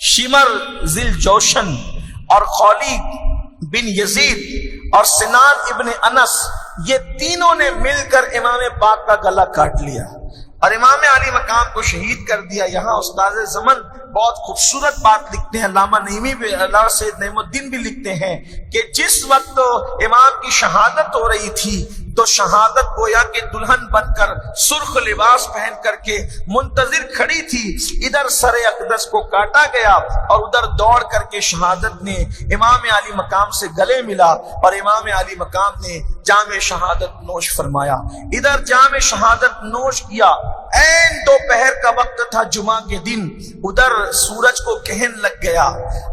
Shimmer जिल जोशन और खलीद बिन Yazid और सिनान इब्न अनस, ये तीनों ने मिलकर इमाम पाक का गला काट लिया और इमाम अली मकाम को शहीद कर दिया। यहाँ उस्ताद ज़मन बहुत खूबसूरत बात लिखते हैं, अल्लामा नईमी भी, अल्लामा सैयद नईमुद्दीन भी लिखते हैं कि जिस वक्त इमाम की शहादत हो रही थी तो शहादत गोया के दुल्हन बनकर सुर्ख लिबास पहन करके मुंतजिर खड़ी थी। इधर सरे अक़दस को काटा गया और उधर दौड़ करके शहादत ने इमाम अली मकाम से गले मिला और इमाम अली मकाम ने जामे शहादत नोश फरमाया। इधर जामे शहादत नोश किया, ऐन दोपहर का वक्त था, जुमा के दिन। उधर सूरज को कहन लग गया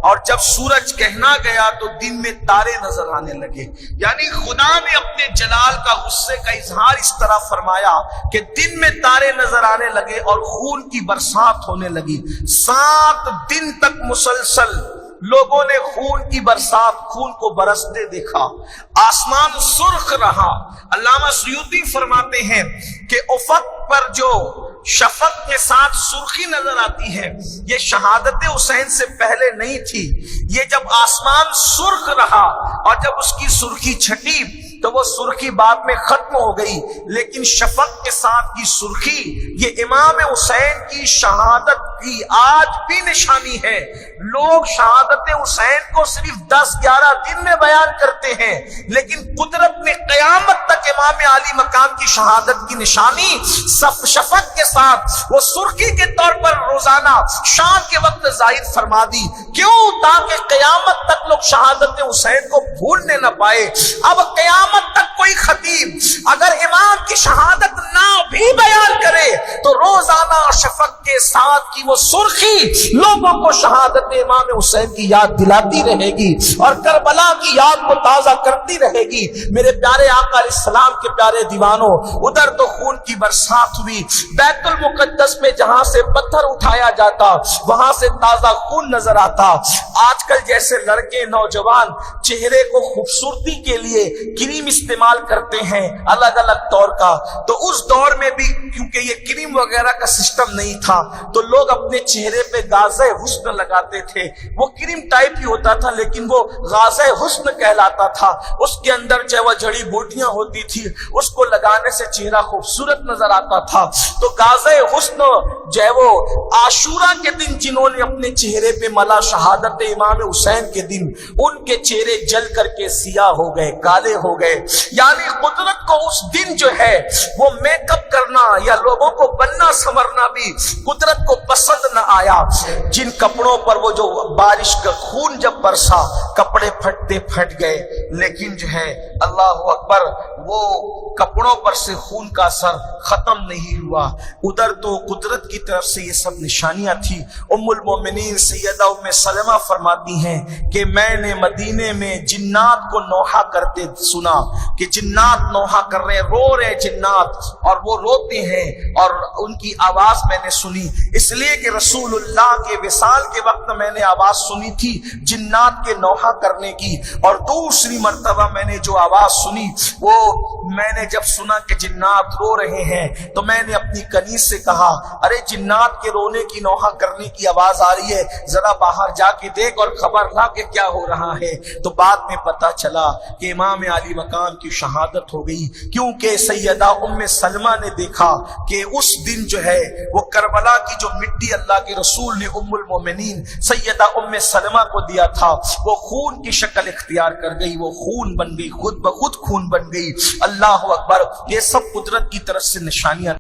और जब सूरज कहना गया तो दिन में तारे नजर आने लगे। यानी खुदा ने अपने जलाल का, गुस्से का इजहार इस तरह फरमाया कि दिन में तारे नजर आने लगे और खून की बरसात होने लगी। 7 दिन तक मुसलसल लोगों ने खून की बरसात, खून को बरसते देखा। आसमान सुर्ख रहा। अल्लामा सुयूती फरमाते हैं कि उफक पर जो शफक के साथ सुर्खी नजर आती है, ये शहादत हुसैन से पहले नहीं थी। ये जब आसमान सुर्ख रहा और जब उसकी सुर्खी छटी तो वो सुर्खी बाद में खत्म हो गई, लेकिन शफक के साथ की सुर्खी ये इमाम हुसैन की शहादत की आज भी निशानी है। लोग शहादत हुसैन को सिर्फ 10-11 दिन में बयान करते हैं, लेकिन कुदरत ने क़यामत तक इमाम अली मकाम की शहादत की निशानी शफक के साथ वो सुर्खी के तौर पर रोजाना शाम के वक्त जाहिर फरमा दी। क्यों? ताकि क़यामत तक लोग शहादत हुसैन को भूलने न पाए। अब क़यामत तक कोई खतीब अगर इमाम की शहादत ना भी बयान करे तो रोजाना शफक के साथ की वो सुर्खी लोगों को शहादत इमाम हुसैन की याद दिलाती रहेगी और करबला की याद को ताजा करती रहेगी। मेरे प्यारे आका अलैहिस्सलाम के प्यारे दीवानों, उधर तो खून की बरसात हुई। बैतुल मुकद्दस में जहां से पत्थर उठाया जाता वहां से ताजा खून नजर आता। आजकल जैसे लड़के नौजवान चेहरे को खूबसूरती के लिए क्रीम इस्तेमाल करते हैं अलग अलग तौर का, तो उस दौर में भी क्योंकि ये क्रीम वगैरह का सिस्टम नहीं था तो लोग अपने चेहरे पे गाज़े हुस्न लगाते थे। वो क्रीम टाइप ही होता था लेकिन वो गाज़े हुस्न कहलाता था। उसके अंदर जो वो जड़ी बूटियां होती थी उसको लगाने से चेहरा खूबसूरत नजर आता था। तो गाज़े हुस्न जो वो आशूरा के दिन जिन्होंने अपने चेहरे पे मला शहादत इमाम हुसैन के दिन, उनके चेहरे जल करके सियाह हो गए, काले हो गए। यानी कुदरत को उस दिन जो है वो मेकअप करना या लोगों को बनना संवरना भी कुदरत को पसंद न आया। जिन कपड़ों पर वो जो बारिश का खून जब बरसा कपड़े फटते फट गए, लेकिन जो है अल्लाह अकबर वो कपड़ों पर से खून का असर खत्म नहीं हुआ। उधर तो कुदरत की तरफ से ये सब निशानियां थी। उम्मुल मोमिनीन सैयदा उम्मे सलमा फरमाती हैं कि मैंने मदीने में जिन्नात को नौहा करते सुना कि जिन्नात नौहा कर रहे, रो रहे जिन्नात, और वो रोते हैं और उनकी आवाज मैंने सुनी। इसलिए कि रसूलुल्लाह के विसाल के वक्त मैंने आवाज सुनी थी जिन्नात के नौहा करने की, और दूसरी मर्तबा मैंने जो आवाज सुनी वो मैंने जब सुना कि जिन्नात रो रहे हैं तो मैंने अपनी कनीज से कहा, अरे जिन्नात के रोने की नौहा करने की आवाज आ रही है, जरा बाहर जाके देख और खबर ला के क्या हो रहा है। तो बाद में पता चला कि इमाम अली मकाम की शहादत हो गई, क्योंकि सैयदा उम्मे सलमा ने देखा कि उस दिन जो है वो करबला की जो मिट्टी अल्लाह के रसूल ने उम्मुल मोमिनीन सैयदा उम्मे सलमा को दिया था वो खून की शक्ल इख्तियार कर गई, वो खून बन गई, खुद ब खुद खून बन गई। अल्लाह अकबर, ये सब कुदरत की तरफ से निशानियां।